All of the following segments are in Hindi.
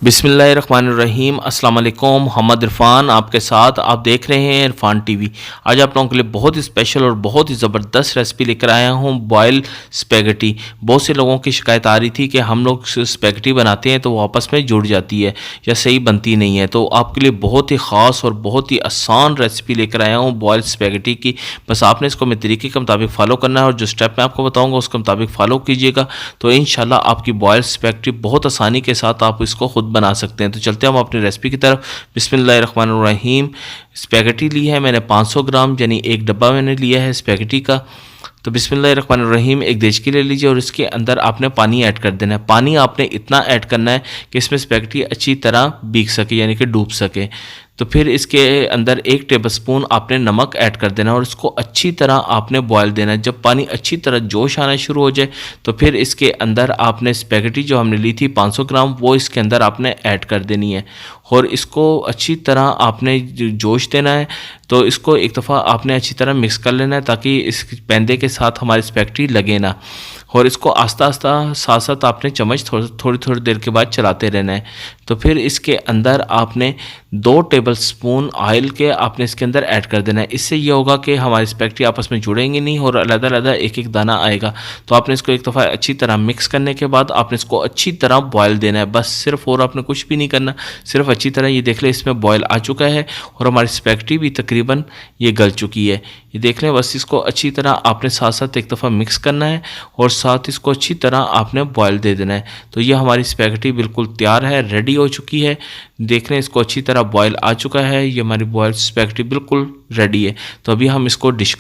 बिस्मिल्लाहिर्रहमानिर्रहीम अस्सलाम वालेकुम। मोहम्मद इरफान आपके साथ, आप देख रहे हैं इरफान टीवी। आज आप लोगों के लिए बहुत ही स्पेशल और बहुत ही ज़बरदस्त रेसिपी लेकर आया हूँ, बॉयल स्पेगेटी। बहुत से लोगों की शिकायत आ रही थी कि हम लोग स्पेगेटी बनाते हैं तो वो आपस में जुड़ जाती है या सही बनती नहीं है। तो आपके लिए बहुत ही ख़ास और बहुत ही आसान रेसिपी लेकर आया हूँ बॉयल स्पेगेटी की। बस आपने इसको मेरे तरीके के मुताबिक फ़ॉलो करना है और जो स्टेप मैं आपको बताऊँगा उसके मुताबिक फ़ॉलो कीजिएगा तो इंशाल्लाह आपकी बॉयल स्पेगेटी बहुत आसानी के साथ आप इसको खुद बना सकते हैं। तो चलते हैं हम अपनी रेसिपी की तरफ। बिस्मिल्लाहिर्रहमानिर्रहीम। स्पेगेटी ली है मैंने 500 ग्राम, यानी एक डब्बा मैंने लिया है स्पेगेटी का। तो बिस्मिल्लाहिर्रहमानिर्रहीम एक देचकी ले लीजिए और इसके अंदर आपने पानी ऐड कर देना है। पानी आपने इतना ऐड करना है कि इसमें स्पेगेटी अच्छी तरह भीग सके, यानी कि डूब सके। तो फिर इसके अंदर 1 टेबलस्पून आपने नमक ऐड कर देना और इसको अच्छी तरह आपने बॉयल देना है। जब पानी अच्छी तरह जोश आना शुरू हो जाए तो फिर इसके अंदर आपने स्पेगेटी जो हमने ली थी 500 ग्राम वो इसके अंदर आपने ऐड कर देनी है और इसको अच्छी तरह आपने जोश देना है। तो इसको एक दफ़ा आपने अच्छी तरह मिक्स कर लेना है ताकि इस पैंदे के साथ हमारी स्पेगेटी लगे ना। और इसको आस्ता आस्ता साथ साथ आपने चम्मच थोड़ी थोड़ी देर के बाद चलाते रहना है। तो फिर इसके अंदर आपने 2 टेबलस्पून ऑयल के आपने इसके अंदर ऐड कर देना है। इससे ये होगा कि हमारी स्पेगेटी आपस में जुड़ेंगी नहीं और अलग-अलग एक एक दाना आएगा। तो आपने इसको एक दफ़ा अच्छी तरह मिक्स करने के बाद आपने इसको अच्छी तरह बॉयल देना है, बस सिर्फ। और आपने कुछ भी नहीं करना, सिर्फ अच्छी तरह ये देख लें इसमें बॉयल आ चुका है और हमारी स्पेगेटी भी तकरीबन ये गल चुकी है। ये देख लें, बस इसको अच्छी तरह आपने साथ साथ एक दफ़ा मिक्स करना है और साथ इसको अच्छी तरह आपने बॉयल दे देना है। तो ये हमारी स्पेगेटी बिल्कुल तैयार है, रेडी हो चुकी है। देख लें इसको अच्छी तरह बॉयल आ चुका है। ये हमारी बॉयल स्पेगेटी बिल्कुल रेडी है। तो अभी हम इसको डिश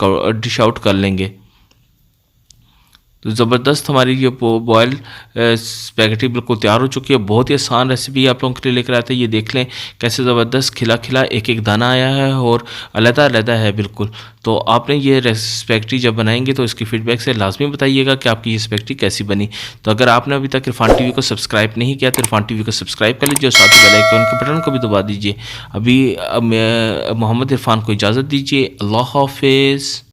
आउट कर लेंगे। तो ज़बरदस्त हमारी ये बॉयल स्पेगेटी बिल्कुल तैयार हो चुकी है। बहुत ही आसान रेसिपी आप लोगों के लिए लेकर आते हैं। ये देख लें कैसे ज़बरदस्त खिला खिला एक एक दाना आया है और अलग-अलग है बिल्कुल। तो आपने ये स्पेगेटी जब बनाएंगे तो इसकी फीडबैक से लाजमी बताइएगा कि आपकी ये स्पेगेटी कैसी बनी। तो अगर आपने अभी तक इरफान टीवी को सब्सक्राइब नहीं किया तो इरफान टीवी को सब्सक्राइब कर लीजिए और साथ ही बेल आइकन के बटन को भी दबा दीजिए। अभी मोहम्मद इरफान को इजाज़त दीजिए। अल्लाह हाफिज़।